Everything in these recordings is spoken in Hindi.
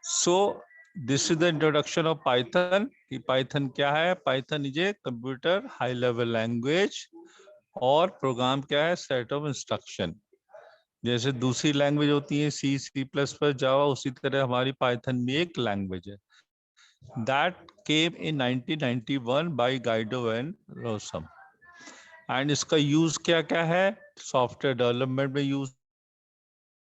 So this is the introduction of Python कि पाइथन क्या है। Python is a computer high level language और प्रोग्राम क्या है, सेट ऑफ इंस्ट्रक्शन। जैसे दूसरी लैंग्वेज होती है सी, सी प्लस प्लस, जावा, उसी तरह हमारी पाइथन भी एक लैंग्वेज है। That came in 1991 by Guido and Rossum. And इसका यूज क्या क्या है, सॉफ्टवेयर डेवलपमेंट में यूज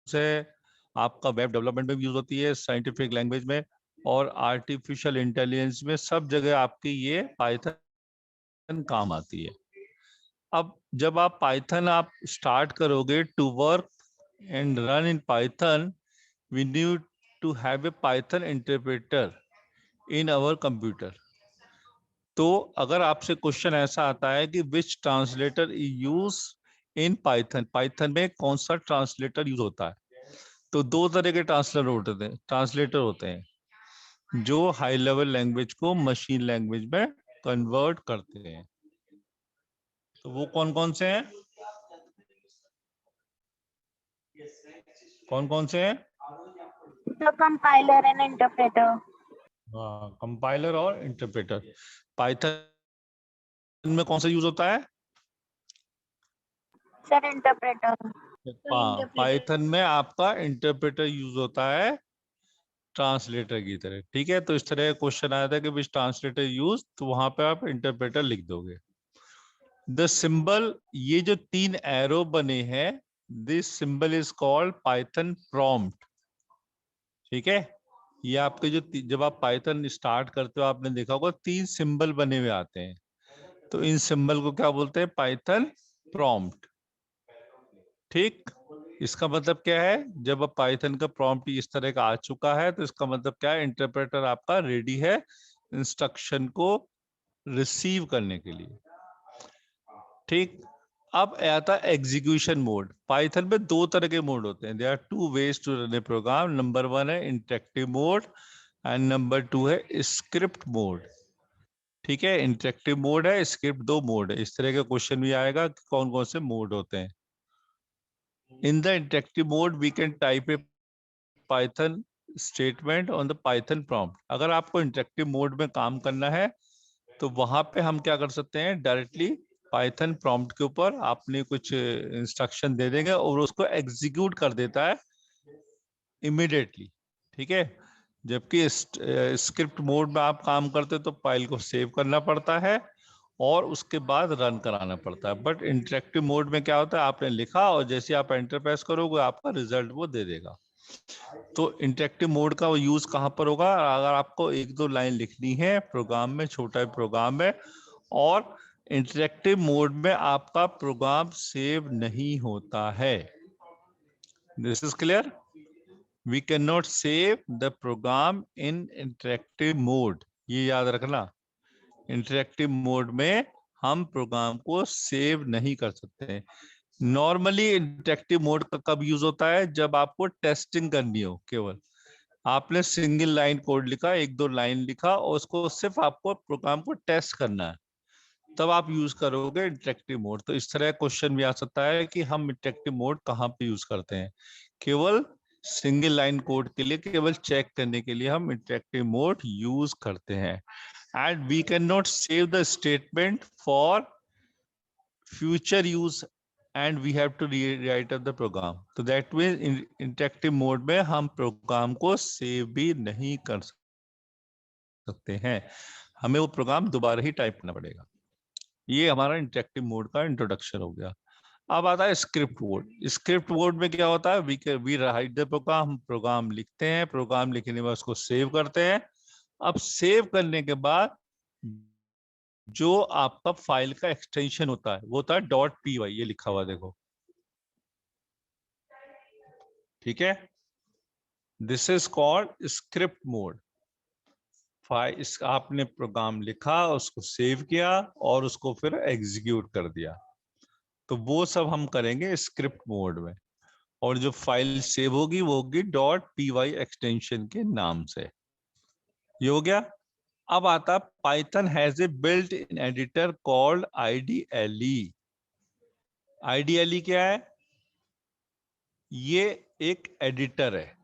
है, आपका वेब डेवलपमेंट में यूज होती है, साइंटिफिक लैंग्वेज में और आर्टिफिशियल इंटेलिजेंस में, सब जगह आपकी ये पाइथन काम आती है। अब जब आप पाइथन आप स्टार्ट करोगे to work and run in Python, we need to have a Python interpreter in our computer. तो अगर आपसे क्वेश्चन ऐसा आता है कि which translator use in Python, Python में कौन सा ट्रांसलेटर यूज होता है, तो दो तरह के ट्रांसलेटर होते हैं जो हाई लेवल लैंग्वेज को मशीन लैंग्वेज में कन्वर्ट करते हैं। तो वो कौन कौन से हैं, कौन कौन से हैं? तो कंपाइलर एंड इंटरप्रेटर। हाँ, कंपाइलर और इंटरप्रेटर। पाइथन में कौन सा यूज होता है? Sir interpreter. पाइथन में आपका इंटरप्रेटर यूज होता है ट्रांसलेटर की तरह। ठीक है, तो इस तरह का क्वेश्चन आया था कि विच ट्रांसलेटर यूज, तो वहां पे आप इंटरप्रेटर लिख दोगे। द सिंबल, ये जो तीन एरो बने हैं, this symbol is called Python prompt. ठीक है, ये आपके जो जब आप पाइथन स्टार्ट करते हो आपने देखा होगा तीन सिंबल बने हुए आते हैं, तो इन सिंबल को क्या बोलते हैं, पाइथन प्रॉम्प्ट। ठीक, इसका मतलब क्या है, जब अब पाइथन का प्रॉम्प्ट इस तरह का आ चुका है तो इसका मतलब क्या है, इंटरप्रेटर आपका रेडी है इंस्ट्रक्शन को रिसीव करने के लिए। ठीक, अब आता है एग्जीक्यूशन मोड। पाइथन में दो तरह के मोड होते हैं, there are two ways to run a program. Number one है interactive mode and number two है स्क्रिप्ट मोड। ठीक है, इंटरेक्टिव मोड है, स्क्रिप्ट, दो मोड है। इस तरह का क्वेश्चन भी आएगा कि कौन कौन से मोड होते हैं। In the interactive mode we can type a Python statement on the Python prompt. अगर आपको इंटरेक्टिव मोड में काम करना है तो वहां पे हम क्या कर सकते हैं, डायरेक्टली पाइथन प्रॉम्प्ट के ऊपर आपने कुछ इंस्ट्रक्शन दे देंगे और उसको एग्जीक्यूट कर देता है इमीडिएटली। ठीक है, जबकि स्क्रिप्ट मोड में आप काम करते हो तो फाइल को सेव करना पड़ता है और उसके बाद रन कराना पड़ता है। बट इंटरेक्टिव मोड में क्या होता है, आपने लिखा और जैसे आप एंटर प्रेस करोगे आपका रिजल्ट वो दे देगा। तो इंटरेक्टिव मोड का यूज कहाँ पर होगा, अगर आपको एक दो लाइन लिखनी है प्रोग्राम में, छोटा प्रोग्राम है और इंटरेक्टिव मोड में आपका प्रोग्राम सेव नहीं होता है। This is clear, we can not save the program in interactive mode, ये याद रखना। इंटरेक्टिव मोड में हम प्रोग्राम को सेव नहीं कर सकते हैं। नॉर्मली इंटरेक्टिव मोड का कब यूज होता है, जब आपको टेस्टिंग करनी हो, केवल आपने सिंगल लाइन कोड लिखा, एक दो लाइन लिखा और उसको सिर्फ आपको प्रोग्राम को टेस्ट करना है, तब आप यूज करोगे इंटरेक्टिव मोड। तो इस तरह क्वेश्चन भी आ सकता है कि हम इंटरेक्टिव मोड कहाँ पे यूज करते हैं, केवल सिंगल लाइन कोड के लिए, केवल चेक करने के लिए हम इंटरेक्टिव मोड यूज करते हैं। And we can not save the statement for future use and we have to rewrite the program. तो दैट मीन इंटरेक्टिव मोड में हम प्रोग्राम को सेव भी नहीं कर सकते हैं, हमें वो प्रोग्राम दोबारा ही टाइप करना पड़ेगा। ये हमारा इंटरेक्टिव मोड का इंट्रोडक्शन हो गया। अब आता है स्क्रिप्ट मोड। स्क्रिप्ट मोड में क्या होता है, वी राइट द प्रोग्राम, हम प्रोग्राम लिखते हैं, प्रोग्राम लिखने के बाद उसको सेव करते हैं। अब सेव करने के बाद जो आपका फाइल का एक्सटेंशन होता है वो होता है .py, ये लिखा हुआ देखो। ठीक है, this is called script mode. आपने प्रोग्राम लिखा, उसको सेव किया और उसको फिर एग्जीक्यूट कर दिया, तो वो सब हम करेंगे स्क्रिप्ट मोड में। और जो फाइल सेव होगी वो होगी .py एक्सटेंशन के नाम से। ये हो गया। अब आता Python has a built in editor called IDLE। IDLE क्या है, ये एक एडिटर है।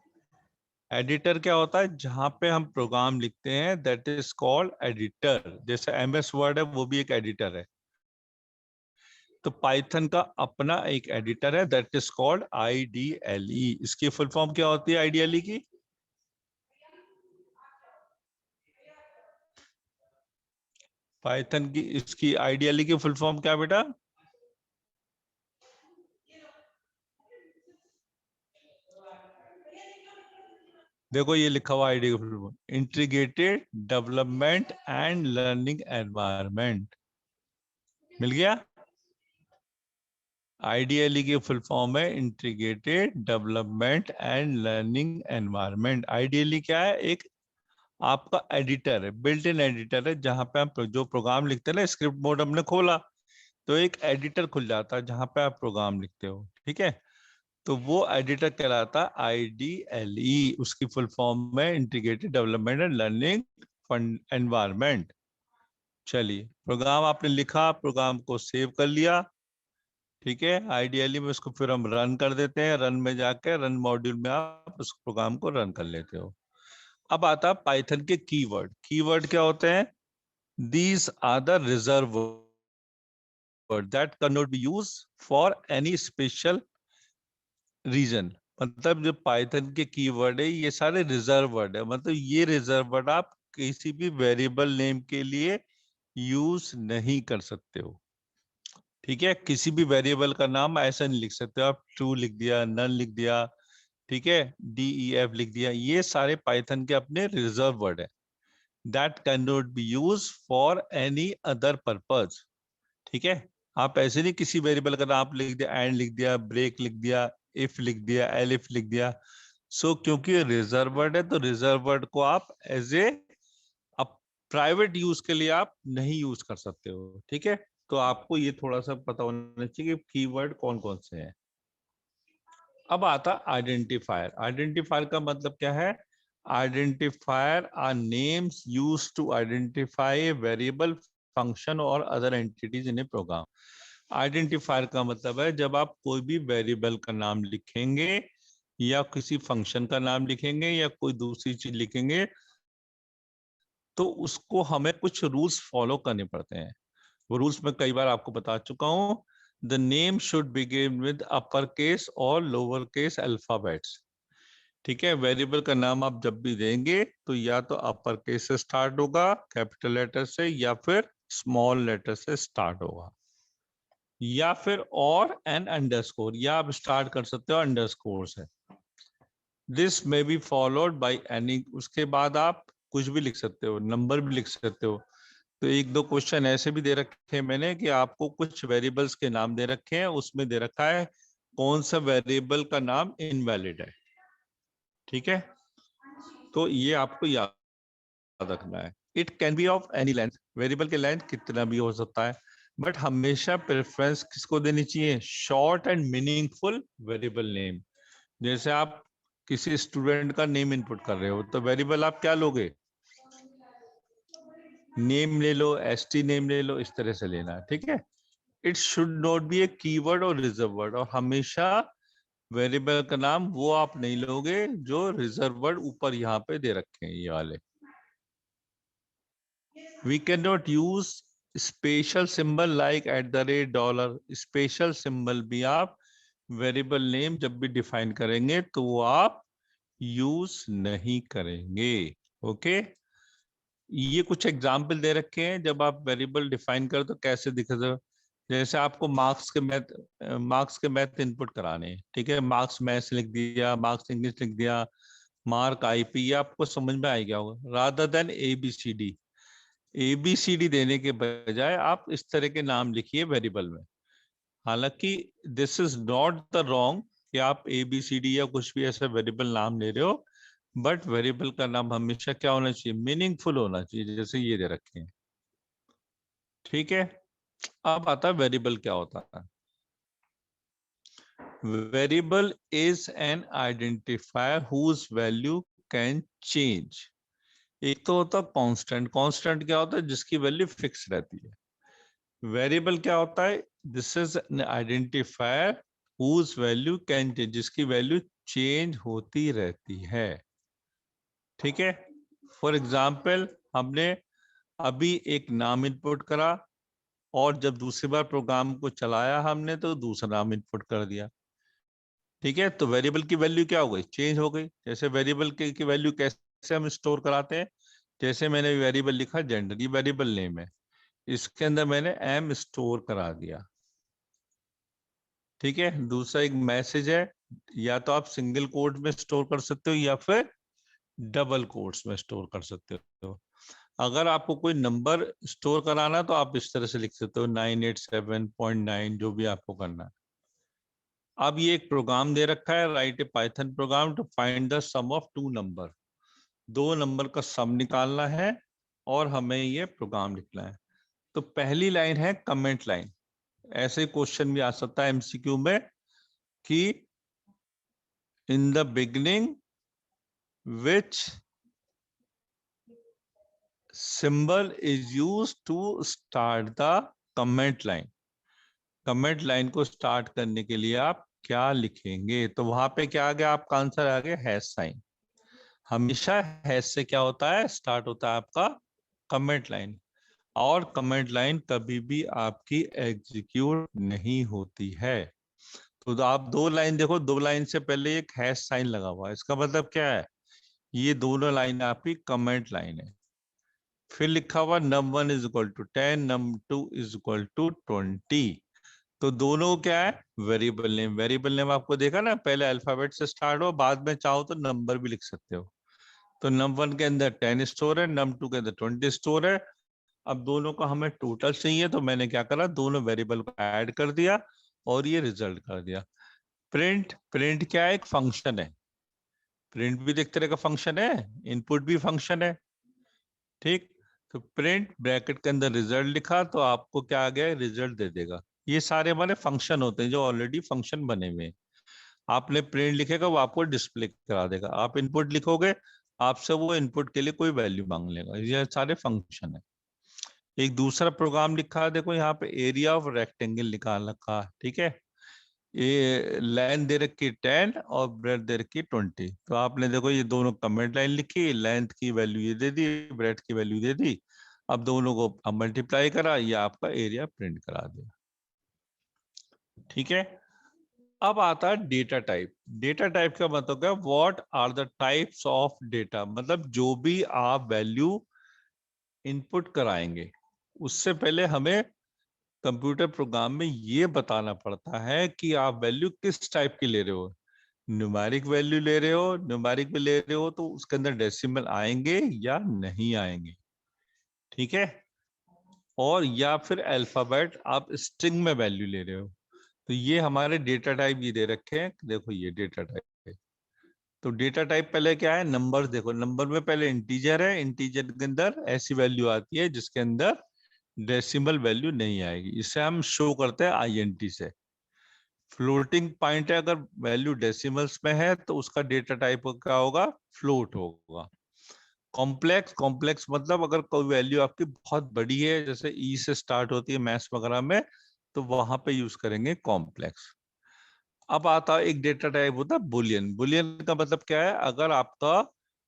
एडिटर क्या होता है? जहां पे हम प्रोग्राम लिखते हैं, दैट इज कॉल्ड एडिटर। जैसे एमएस वर्ड है, वो भी एक एडिटर है। तो पाइथन का अपना एक एडिटर है, दैट इज कॉल्ड IDLE। इसकी फुल फॉर्म क्या होती है IDLE की? पाइथन की इसकी IDLE की फुल फॉर्म क्या बेटा? देखो ये लिखा हुआ आईडी का full form, integrated development and learning environment. मिल गया? IDLE की फुल फॉर्म है integrated development and learning environment. IDLE क्या है? एक आपका एडिटर है, बिल्ट इन एडिटर है, जहां पे आप जो प्रोग्राम लिखते हैं ना, स्क्रिप्ट मोड हमने खोला तो एक एडिटर खुल जाता है जहां पे आप प्रोग्राम लिखते हो। ठीक है, तो वो एडिटर कहलाता है IDLE। उसकी फुल फॉर्म में integrated development and learning environment. चलिए, प्रोग्राम आपने लिखा, प्रोग्राम को सेव कर लिया। ठीक है, IDLE में उसको फिर हम रन कर देते हैं। रन में जाके रन मॉड्यूल में आप उस प्रोग्राम को रन कर लेते हो। अब आता है पाइथन के कीवर्ड। कीवर्ड क्या होते हैं? These are the reserve word that can not be use for any special reason. मतलब जो पाइथन के कीवर्ड है, ये सारे रिजर्व वर्ड है। मतलब ये रिजर्व वर्ड आप किसी भी वेरिएबल नेम के लिए यूज नहीं कर सकते हो। ठीक है, किसी भी वेरिएबल का नाम ऐसा नहीं लिख सकते हो आप। ट्रू लिख दिया, नन लिख दिया, ठीक है, DEF लिख दिया, ये सारे पाइथन के अपने रिजर्व वर्ड है। That can not be use for any other purpose. ठीक है, आप ऐसे नहीं किसी वेरिएबल का नाम लिख दिया, एंड लिख दिया, ब्रेक लिख दिया, इफ लिख दिया, एलिफ लिख दिया। सो क्योंकि रिजर्व वर्ड है, तो रिजर्व वर्ड को आप एज ए प्राइवेट यूज के लिए आप नहीं यूज कर सकते हो। ठीक है, तो आपको ये थोड़ा सा पता होना चाहिए कि कीवर्ड कौन कौन से हैं। अब आता आइडेंटिफायर। आइडेंटिफायर का मतलब क्या है? Identifier are names used to identify variable, function और other entities in a program. Identifier का मतलब है जब आप कोई भी वेरिएबल का नाम लिखेंगे या किसी फंक्शन का नाम लिखेंगे या कोई दूसरी चीज लिखेंगे, तो उसको हमें कुछ रूल्स फॉलो करने पड़ते हैं। वो रूल्स मैं कई बार आपको बता चुका हूं। The name should begin with upper case और लोअर केस अल्फाबेट्स। ठीक है, वेरिएबल का नाम आप जब भी देंगे तो या तो अपर केस से स्टार्ट होगा, कैपिटल लेटर से, या फिर स्मॉल लेटर से स्टार्ट होगा, या फिर और एन अंडरस्कोर, या आप स्टार्ट कर सकते हो अंडरस्कोर से। This may be followed by any. उसके बाद आप कुछ भी लिख सकते हो, नंबर भी लिख सकते हो। तो एक दो क्वेश्चन ऐसे भी दे रखे हैं मैंने कि आपको कुछ वेरिएबल्स के नाम दे रखे हैं, उसमें दे रखा है कौन सा वेरिएबल का नाम इनवैलिड है। ठीक है, तो ये आपको याद रखना है। It can be of any length. Variable के लेंथ कितना भी हो सकता है, बट हमेशा प्रेफरेंस किसको देनी चाहिए? Short and meaningful variable name. जैसे आप किसी स्टूडेंट का नेम इनपुट कर रहे हो, तो वेरिएबल आप क्या लोगे? नेम ले लो, ST नेम ले लो, इस तरह से लेना है। ठीक है, it should not be A keyword और रिजर्व वर्ड। और हमेशा वेरिएबल का नाम वो आप नहीं लोगे जो रिजर्व वर्ड ऊपर यहाँ पे दे रखे हैं, ये वाले। We can not use special symbol like $, special symbol भी आप वेरिएबल नेम जब भी डिफाइन करेंगे तो वो आप यूज नहीं करेंगे। ओके, ये कुछ एग्जाम्पल दे रखे हैं जब आप वेरिएबल डिफाइन करो तो कैसे दिखेगा। जैसे आपको मार्क्स के मैथ इनपुट कराने हैं। ठीक है, मार्क्स मैथ्स लिख दिया, मार्क्स इंग्लिश लिख दिया, मार्क IP, ये आपको समझ में आ गया होगा। रादर देन ABCD देने के बजाय आप इस तरह के नाम लिखिए वेरिएबल में। हालांकि this is not the wrong कि आप ABCD या कुछ भी ऐसा वेरिएबल नाम ले रहे हो, बट वेरिएबल का नाम हमेशा क्या होना चाहिए? मीनिंगफुल होना चाहिए, जैसे ये दे रखे हैं। ठीक है, अब आता है वेरिएबल क्या होता है। Variable is an identifier whose value can change. एक तो होता है कांस्टेंट। कांस्टेंट क्या होता है? जिसकी वैल्यू फिक्स रहती है। वेरिएबल क्या होता है? This is an identifier whose value can change, जिसकी वैल्यू चेंज होती रहती है। ठीक है, फॉर एग्जाम्पल हमने अभी एक नाम इनपुट करा और जब दूसरी बार प्रोग्राम को चलाया हमने तो दूसरा नाम इनपुट कर दिया। ठीक है, तो वेरिएबल की वैल्यू क्या हो गई, चेंज हो गई। जैसे वेरिएबल की वैल्यू कैसे हम स्टोर कराते हैं, जैसे मैंने वेरिएबल लिखा जेंडर, ये वेरिएबल नेम है, इसके अंदर मैंने एम स्टोर करा दिया। ठीक है, दूसरा एक मैसेज है, या तो आप सिंगल कोट में स्टोर कर सकते हो या फिर डबल कोट्स में स्टोर कर सकते हो। अगर आपको कोई नंबर स्टोर कराना तो आप इस तरह से लिख सकते हो 987.9, जो भी आपको करना है। अब ये एक प्रोग्राम दे रखा है, write a Python program to find the sum of two number, दो नंबर का सम निकालना है और हमें ये प्रोग्राम लिखना है। तो पहली लाइन है कमेंट लाइन। ऐसे क्वेश्चन भी आ सकता है एमसीक्यू में कि in the beginning which symbol is used to start the comment line। Comment line को स्टार्ट करने के लिए आप क्या लिखेंगे, तो वहां पे क्या आ गया, आपका आंसर आ गया हैश साइन। हमेशा हैश से क्या होता है, स्टार्ट होता है आपका कमेंट लाइन, और कमेंट लाइन कभी भी आपकी एग्जीक्यूट नहीं होती है। तो आप दो लाइन देखो, दो लाइन से पहले एक हैश साइन लगा हुआ है, इसका मतलब क्या है, ये दोनों लाइन आपकी कमेंट लाइन है। फिर लिखा हुआ num1 is equal to 10, num2 is equal to 20। तो दोनों क्या है, वेरिएबल नेम। वेरिएबल नेम आपको देखा ना, पहले अल्फाबेट से स्टार्ट हो, बाद में चाहो तो नंबर भी लिख सकते हो। तो num1 के अंदर 10 स्टोर है, num2 के अंदर 20 स्टोर है। अब दोनों का हमें टोटल चाहिए, तो मैंने क्या करा, दोनों वेरिएबल को ऐड कर दिया और ये रिजल्ट कर दिया। प्रिंट, प्रिंट क्या है, एक फंक्शन है। प्रिंट भी एक तरह का फंक्शन है, इनपुट भी फंक्शन है। ठीक, तो प्रिंट ब्रैकेट के अंदर रिजल्ट लिखा तो आपको क्या आ गया, रिजल्ट दे देगा। ये सारे हमारे फंक्शन होते हैं जो ऑलरेडी फंक्शन बने हुए हैं। आपने प्रिंट लिखेगा वो आपको डिस्प्ले करा देगा, आप इनपुट लिखोगे आपसे वो इनपुट के लिए कोई वैल्यू मांग लेगा। ये सारे फंक्शन है। एक दूसरा प्रोग्राम लिखा है, देखो यहाँ पे एरिया ऑफ रेक्टेंगल निकाल रखा है। ठीक है, ये लेंथ दे रखी 10 और ब्रेथ दे रखी 20। तो आपने देखो ये दोनों कमेंट लाइन लिखी, लेंथ की वैल्यू ये दे दी, ब्रेथ की वैल्यू दे दी। अब दोनों को अब मल्टीप्लाई करा, ये आपका एरिया प्रिंट करा दिया। ठीक है, अब आता है डेटा टाइप। डेटा टाइप का मतलब क्या, what are the types of data, मतलब जो भी आप वैल्यू इनपुट कराएंगे उससे पहले हमें कंप्यूटर प्रोग्राम में ये बताना पड़ता है कि आप वैल्यू किस टाइप की ले रहे हो। न्यूमेरिक वैल्यू ले रहे हो, न्यूमेरिक में ले रहे हो तो उसके अंदर डेसिमल आएंगे या नहीं आएंगे। ठीक है, और या फिर अल्फाबेट आप स्ट्रिंग में वैल्यू ले रहे हो। तो ये हमारे डेटा टाइप ये दे रखे हैं, देखो ये डेटा टाइप है। तो डेटा टाइप पहले क्या है, नंबर। देखो नंबर में पहले इंटीजर है, इंटीजर के अंदर ऐसी वैल्यू आती है जिसके अंदर डेसिमल वैल्यू नहीं आएगी, इसे हम शो करते हैं आईएनटी से। फ्लोटिंग पॉइंट है, अगर वैल्यू डेसिमल्स में है तो उसका डेटा टाइप क्या होगा, फ्लोट होगा। कॉम्प्लेक्स, कॉम्प्लेक्स मतलब अगर कोई वैल्यू आपकी बहुत बड़ी है, जैसे ई से स्टार्ट होती है मैथ्स वगैरह में, तो वहां पे यूज करेंगे कॉम्प्लेक्स। अब आता है एक डेटा टाइप होता है बुलियन। बुलियन का मतलब क्या है, अगर आपका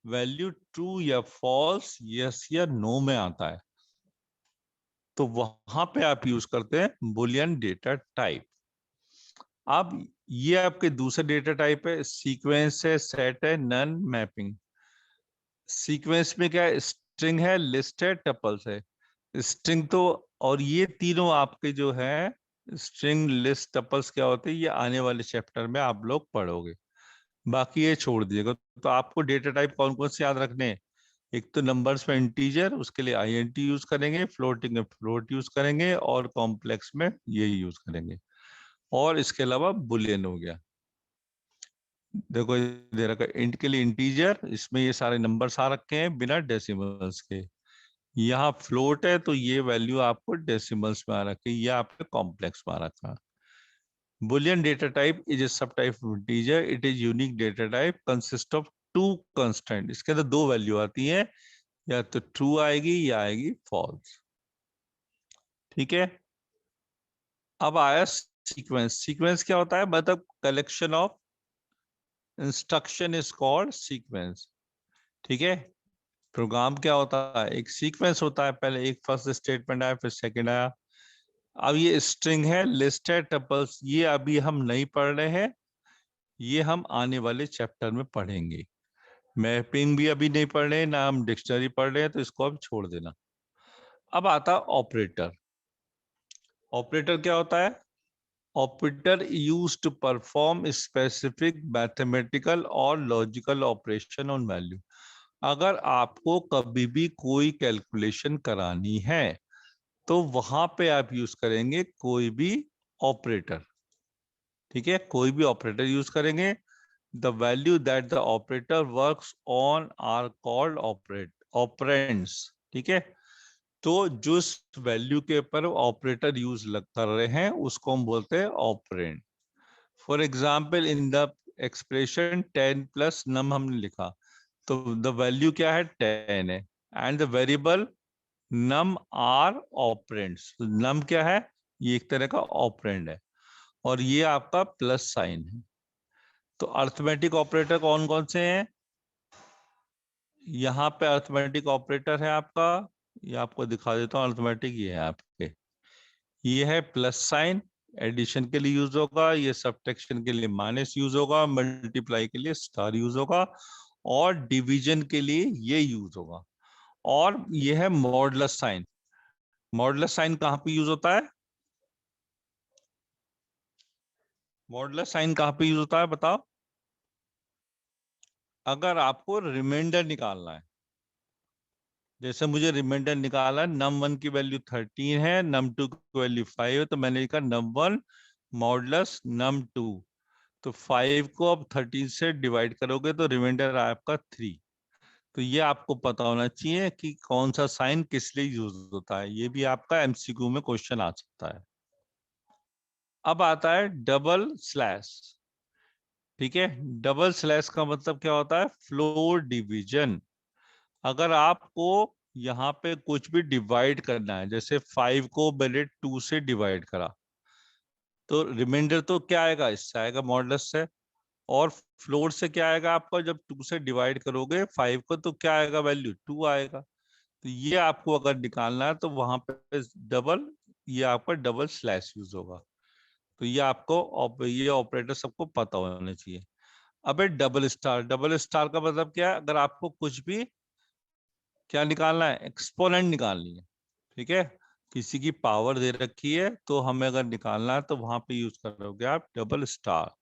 वैल्यू ट्रू या फॉल्स, यस या नो में आता है तो वहां पे आप यूज करते हैं बुलियन डेटा टाइप। अब ये आपके दूसरे डेटा टाइप है, सीक्वेंस है, सेट है, नन, मैपिंग। सीक्वेंस में क्या है, स्ट्रिंग है, लिस्ट है, टपल्स है। स्ट्रिंग तो, और ये तीनों आपके जो है स्ट्रिंग, लिस्ट, टपल्स क्या होते हैं, ये आने वाले चैप्टर में आप लोग पढ़ोगे, बाकी ये छोड़ दीजिएगा। तो आपको डेटा टाइप कौन कौन से याद रखने हैं, एक तो नंबर्स में इंटीजर, उसके लिए आईएनटी यूज करेंगे, फ्लोटिंग में फ्लोट यूज करेंगे, और कॉम्प्लेक्स में ये यूज करेंगे। और इसके अलावा बुलियन हो गया। देखो दे रखा है इंट के लिए इंटीजर, इसमें ये सारे नंबर्स आ रखे हैं बिना डेसिमल्स के। यहाँ फ्लोट है तो ये वैल्यू आपको डेसिमल्स में आ रखी है, ये आपके कॉम्प्लेक्स में आ रखा है। Boolean data type is a subtype of integer. It is unique data type, consist of two constant। इसके अंदर दो वैल्यू आती हैं, या तो ट्रू आएगी या आएगी फॉल्स। ठीक है, अब आया सीक्वेंस। सीक्वेंस क्या होता है? मतलब collection of instruction is called sequence. ठीक है। प्रोग्राम क्या होता है? एक सीक्वेंस होता है, पहले एक फर्स्ट स्टेटमेंट आया, फिर सेकंड आया। अब ये स्ट्रिंग है, लिस्ट है, टपल्स, ये अभी हम नहीं पढ़ रहे हैं, ये हम आने वाले चैप्टर में पढ़ेंगे। मैपिंग भी अभी नहीं पढ़ रहे हैं, ना हम डिक्शनरी पढ़ रहे हैं, तो इसको अब छोड़ देना। अब आता ऑपरेटर। ऑपरेटर क्या होता है? Operator used to perform specific mathematical और लॉजिकल ऑपरेशन ऑन वैल्यू। अगर आपको कभी भी कोई कैलकुलेशन करानी है तो वहां पे आप यूज करेंगे कोई भी ऑपरेटर। ठीक है, कोई भी ऑपरेटर यूज करेंगे। The value that the operator works on are called operands. ठीक है, तो जिस वैल्यू के ऊपर ऑपरेटर यूज कर रहे हैं उसको हम बोलते हैं operand. For example, in the expression 10 plus num हमने लिखा, तो द वैल्यू क्या है? 10 है, and the variable num are operands. Num क्या है? ये एक तरह का ऑपरेंड है, और ये आपका प्लस साइन है। तो अर्थमेटिक ऑपरेटर कौन कौन से हैं? यहाँ पे अर्थमेटिक ऑपरेटर है आपका, ये आपको दिखा देता हूँ। अर्थमेटिक ये है आपके, ये है प्लस साइन, एडिशन के लिए यूज होगा, ये सब्ट्रैक्शन के लिए माइनस यूज होगा, मल्टीप्लाई के लिए स्टार यूज होगा, और डिवीजन के लिए ये यूज होगा। और ये है मॉडुलस साइन। मॉडुलस साइन कहाँ पे यूज होता है? मॉडुलस साइन कहाँ पे यूज होता है बताओ? अगर आपको रिमाइंडर निकालना है, जैसे मुझे रिमाइंडर निकाला, नम 1 की वैल्यू 13 है, नम 2 की वैल्यू 5 है, तो मैंने लिखा नम 1 मॉडुलस नम 2। तो 5 को अब 13 से डिवाइड करोगे तो रिमाइंडर आया आपका 3। तो ये आपको पता होना चाहिए कि कौन सा साइन किस लिए यूज होता है। ये भी आपका एमसीक्यू में क्वेश्चन आ सकता है। अब आता है डबल स्लैश। ठीक है, डबल स्लैश का मतलब क्या होता है? Floor division. अगर आपको यहाँ पे कुछ भी डिवाइड करना है, जैसे 5 को मैंने 2 से डिवाइड करा, तो रिमाइंडर तो क्या आएगा? इससे आएगा, मॉडुलस से। और फ्लोर से क्या आएगा आपका? जब 2 से डिवाइड करोगे 5 को तो क्या आएगा? वैल्यू 2 आएगा। तो ये आपको अगर निकालना है तो वहां पे डबल, ये आपका डबल स्लैश यूज होगा। तो ये आपको ये ऑपरेटर सबको पता होना चाहिए। अब डबल स्टार। डबल स्टार का मतलब क्या है? अगर आपको कुछ भी क्या निकालना है? एक्सपोनेंट निकालनी है। ठीक है, किसी की पावर दे रखी है तो हमें अगर निकालना है तो वहां पे यूज करोगे आप डबल स्टार।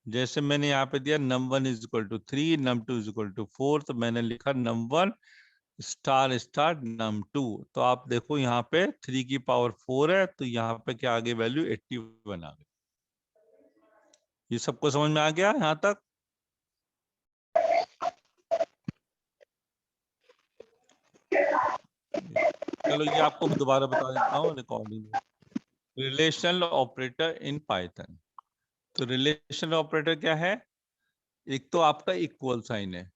जैसे मैंने यहाँ पे दिया num 1 is equal to 3, num 2 is equal to 4, तो मैंने लिखा नम 1 स्टार स्टार नम 2। तो आप देखो यहाँ पे 3 की पावर 4 है, तो यहाँ पे क्या आ गई? वैल्यू 81 आ गई। ये सबको समझ में आ गया यहाँ तक? चलो ये आपको मैं दोबारा बता देता हूँ रिकॉर्डिंग में। Relational operator in Python. तो रिलेशनल ऑपरेटर क्या है? एक तो आपका इक्वल साइन है।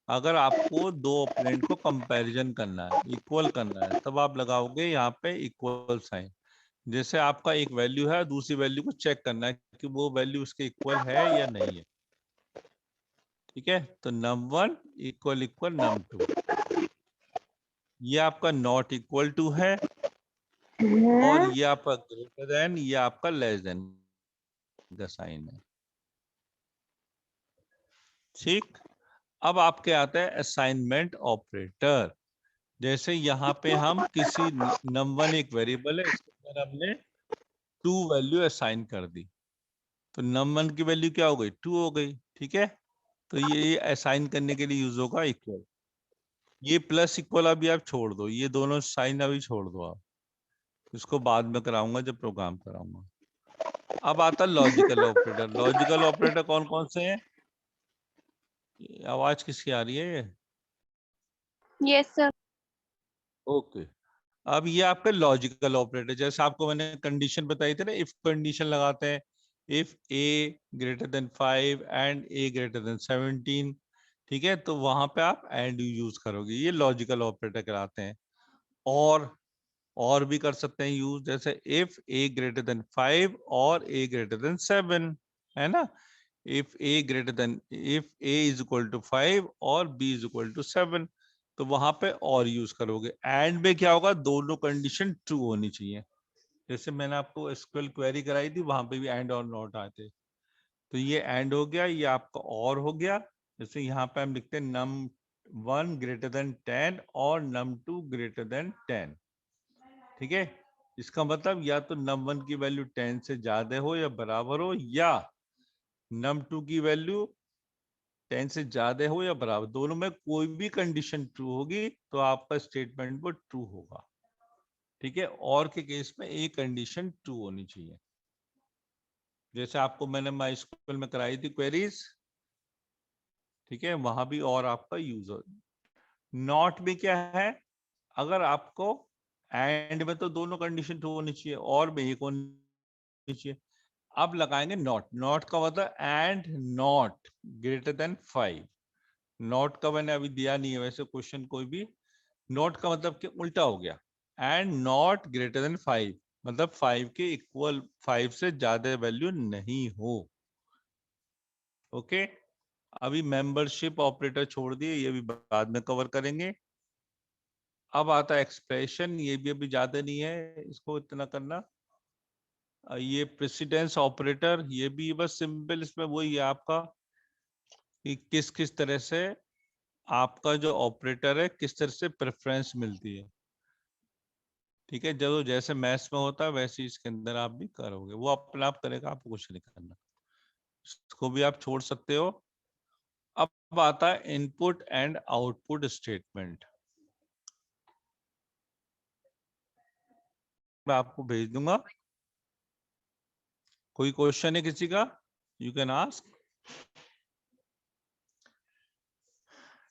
अगर आपको दो ऑपरेंड को कंपैरिजन करना है, इक्वल करना है, तब आप लगाओगे यहाँ पे इक्वल साइन। जैसे आपका एक वैल्यू है, दूसरी वैल्यू को चेक करना है कि वो वैल्यू उसके इक्वल है या नहीं है। ठीक है, तो नम 1 इक्वल इक्वल नम 2, ये आपका नॉट इक्वल टू है, और ये आपका ग्रेटर देन, ये आपका लेस देन का साइन है। ठीक, अब आपके आता है असाइनमेंट ऑपरेटर। जैसे यहाँ पे हम किसी नम 1 एक वेरिएबल है, इसके अंदर हमने 2 वैल्यू असाइन कर दी, तो नम 1 की वैल्यू क्या हो गई? 2 हो गई। ठीक है, तो ये असाइन करने के लिए यूज होगा इक्वल। ये प्लस इक्वल अभी आप छोड़ दो, ये दोनों साइन अभी छोड़ दो आप, इसको बाद में कराऊंगा जब प्रोग्राम कराऊंगा। अब आता लॉजिकल ऑपरेटर। लॉजिकल ऑपरेटर कौन कौन से हैं? आवाज किसकी आ रही है ये? Yes sir. ओके, अब ये आपके लॉजिकल ऑपरेटर, जैसे आपको मैंने कंडीशन बताई थी ना, इफ कंडीशन लगाते हैं, if A greater than 5 and A greater than 17। ठीक है, तो वहां पे आप एंड यूज करोगे, ये लॉजिकल ऑपरेटर कहलाते हैं। और और भी कर सकते हैं यूज, जैसे इफ a ग्रेटर देन 5 और a ग्रेटर देन 7, है ना। if a is equal to 5 और b is equal to 7, तो वहां पे और यूज करोगे। एंड में क्या होगा, दोनों कंडीशन ट्रू होनी चाहिए। जैसे मैंने आपको एसक्यूएल क्वेरी कराई थी, वहां पे भी एंड और नॉट आते, तो ये एंड हो गया, ये आपका और हो गया। जैसे यहाँ पे हम लिखते हैं num1 ग्रेटर देन 10 और num2 ग्रेटर देन 10, ठीक है। इसका मतलब या तो num1 की वैल्यू 10 से ज्यादा हो या बराबर हो, या num2 की वैल्यू 10 से ज्यादा हो या बराबर, दोनों में कोई भी कंडीशन ट्रू होगी तो आपका स्टेटमेंट वो ट्रू होगा, ठीक है। और के केस में एक कंडीशन ट्रू होनी चाहिए। जैसे आपको मैंने माई स्कूल में कराई थी क्वेरीज, ठीक है, वहां भी और आपका यूज हो। नॉट में क्या है, अगर आपको एंड में तो दोनों कंडीशन ट्रू होनी चाहिए और में एक होनी चाहिए। अब लगाएंगे नॉट। नॉट का मतलब and not greater than 5। Not का मैंने अभी दिया नहीं है वैसे क्वेश्चन कोई भी। नॉट का मतलब कि उल्टा हो गया, एंड नॉट ग्रेटर देन 5 मतलब 5 के इक्वल, 5 से ज्यादा वैल्यू नहीं हो। ओके, अभी मेंबरशिप ऑपरेटर छोड़ दिए, ये भी बाद में कवर करेंगे। अब आता है एक्सप्रेशन, ये भी अभी ज्यादा नहीं है इसको इतना करना। ये प्रेसिडेंस ऑपरेटर, ये भी बस सिंपल, इसमें वही है आपका कि किस किस तरह से आपका जो ऑपरेटर है किस तरह से प्रेफरेंस मिलती है, ठीक है। जो जैसे मैथ्स में होता है वैसे ही इसके अंदर आप भी करोगे, वो अपने आप करेगा, आपको कुछ नहीं करना, इसको भी आप छोड़ सकते हो। अब आता है इनपुट एंड आउटपुट स्टेटमेंट, मैं आपको भेज दूंगा। कोई क्वेश्चन है किसी का, you can ask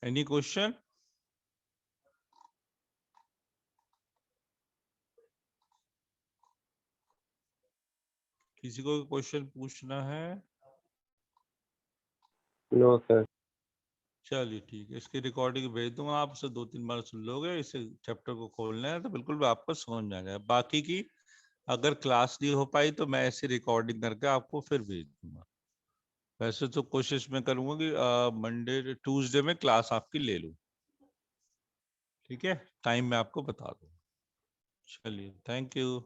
any question. किसी को क्वेश्चन पूछना है? No sir. चलिए ठीक है, इसकी रिकॉर्डिंग भेज दूंगा, आप उसे 2-3 बार सुन लोगे, इसे चैप्टर को खोलना है तो बिल्कुल आपको समझ में आ जाएगा। बाकी की अगर क्लास नहीं हो पाई तो मैं ऐसी रिकॉर्डिंग करके आपको फिर भेज दूंगा। वैसे तो कोशिश मैं करूंगा कि मंडे ट्यूसडे में क्लास आपकी ले लूं, ठीक है, टाइम मैं आपको बता दूंगा। चलिए, थैंक यू।